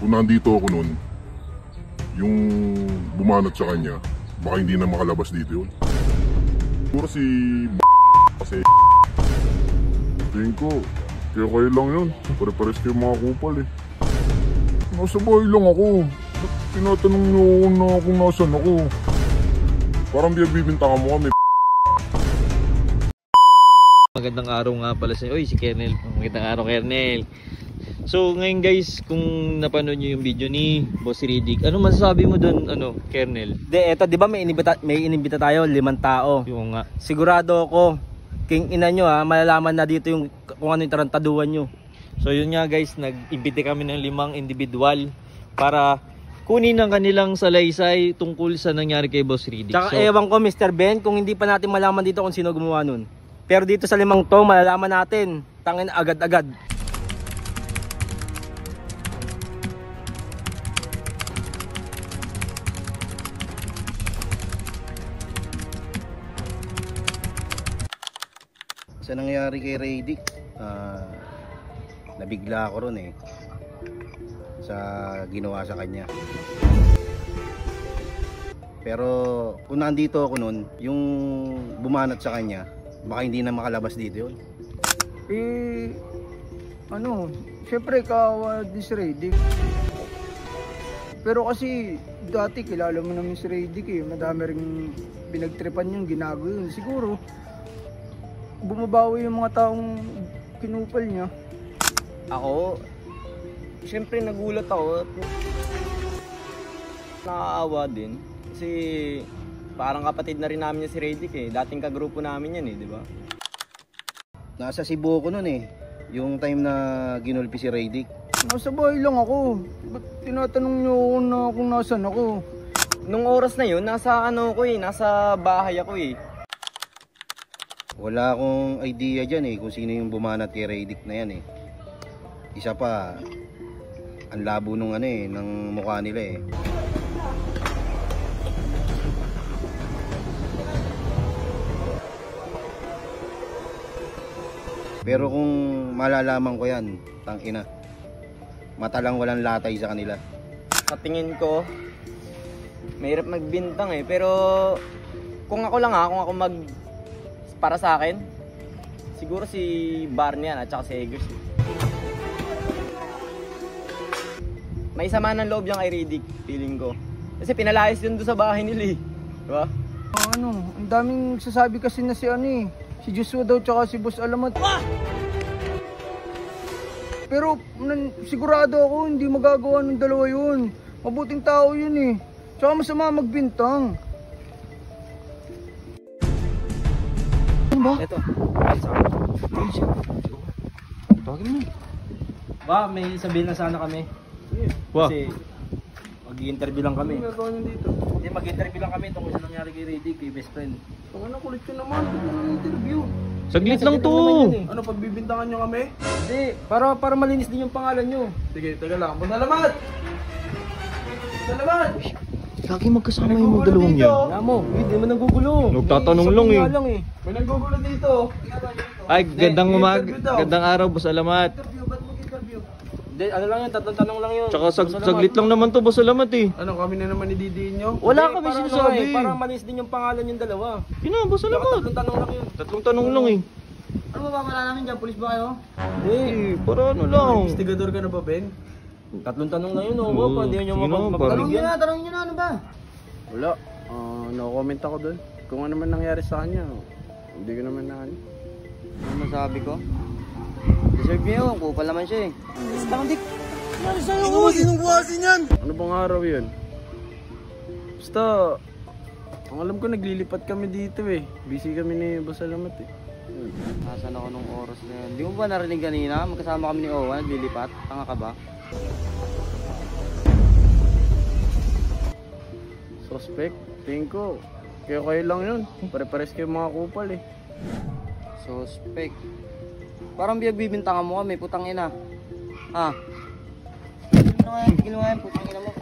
Kung nandito ako nun, yung bumanat sa kanya, baka hindi na makalabas dito yun. Siguro si kasi tingin ko, kaya kayo lang yun. Pare-pares kayo mga kupal eh. Nasa bahay lang ako. Tinatanong niyo na kung nasan ako. Parang bibintangan mo kami. Magandang araw nga pala sa inyo. Oy, si Kernel. Magandang araw, Kernel. So, ngayon guys, kung napanood nyo yung video ni Boss Riddick, ano masasabi mo doon, Kernel? Eto, di ba may inimbita tayo, 5 tao. Yung nga. Sigurado ako, king ina nyo malalaman na dito yung kung ano yung tarantaduhan nyo. So, yun nga guys, nag-imbite kami ng 5 individual para kunin ang kanilang salaysay tungkol sa nangyari kay Boss Riddick. Tsaka ewan ko, Mr. Ben, kung hindi pa natin malaman dito kung sino gumawa nun. Pero dito sa 5 to, malalaman natin. Tangin agad-agad. Sa nangyari kay Riddick, nabigla ako ron sa ginawa sa kanya. Pero kung nandito ako nun, yung bumanat sa kanya, baka hindi na makalabas dito yun. Syempre kawawa din si Riddick. Pero kasi dati kilala mo naman si Riddick madami ring pinagtripan yung ginago yun. Siguro bumabawi yung mga taong kinupal niya. Ako, syempre nagulat ako. Nakakaawa din. Kasi parang kapatid na rin namin si Riddick Dating kagrupo namin yan di ba? Nasa Cebu ko nun yung time na ginulpi si Riddick. Nasa bahay lang ako. Ba't tinatanong niyo kung nasan ako? Nung oras na yun, nasa nasa bahay ako Wala akong idea dyan kung sino yung bumanat kay Riddick na yan Isa pa, ang labo nung ng mukha nila Pero kung malalaman ko yan, tangina, mata lang walang latay sa kanila. Sa tingin ko, mahirap magbintang pero kung ako lang para sa akin, siguro si Barney at saka si Eggers. May sama ng loob yung kay Riddick, feeling ko. Kasi pinalayas yun doon sa bahay nila Diba? Ang daming sasabi kasi na si si Joshua daw tsaka si Boss Alamat. Pero sigurado ako hindi magagawa ng dalawa yun. Mabuting tao yun Tsaka masama magbintang. Ito. Tawagin mo. Ba, may sabihin na sana kami. Wow. Kasi mag-i-interview lang kami. Ano gagawin nyo dito? Hindi, mag-interview lang kami tungkol sa nangyari kay Riddick, kay best friend. Kulit ko naman. Ito na interview. Saglit lang to. Ano, pagbibintangan nyo kami? Hindi, para malinis din yung pangalan nyo. Sige, taga lang. Salamat! Salamat! Lagi magkasama yung mga dalawang yan. Wala mo, hindi mo nanggugulo. Nagtatanong lang May nanggugulo dito. Ay, gandang araw, Boss Alamat. Ba't mag-interview? Hindi, lang yun, 3 tanong lang yun. Tsaka saglit lang naman to, Boss Alamat Ano, kami na naman ididiin nyo? Wala kami sinasabi. Para malinis din yung pangalan yung dalawa. Boss Alamat. 3 tanong lang yun. 3 tanong lang Ano ba wala namin dyan? Pulis ba kayo? Hindi, para ano lang. Investigador ka na ba, Ben? 3 tanong lang yun, Oo, pa, hindi nyo sige naman, mapapabigyan. Tanongin nyo na, ano ba? Wala. No comment ako doon. Kung ano man nangyari sa kanya, hindi ko naman na Ano masabi ko? Deserve niya yun, kupal naman siya Dik! Ano sa'yo? Sinong buhasin yan? Ano bang araw yun? Basta, ang alam ko naglilipat kami dito Busy kami ni Boss Alamat Nasaan ako nung oras na yun? Di mo ba narinig kanina? Magkasama kami ni Owen, naglilipat. Tanga ka ba? Suspect? Tingin ko, kayo lang yun. Pare-pares kayo mga kupal Suspect. Parang bibintangan mo kami, putang ina. Tigil mo nga yan, putang ina mo.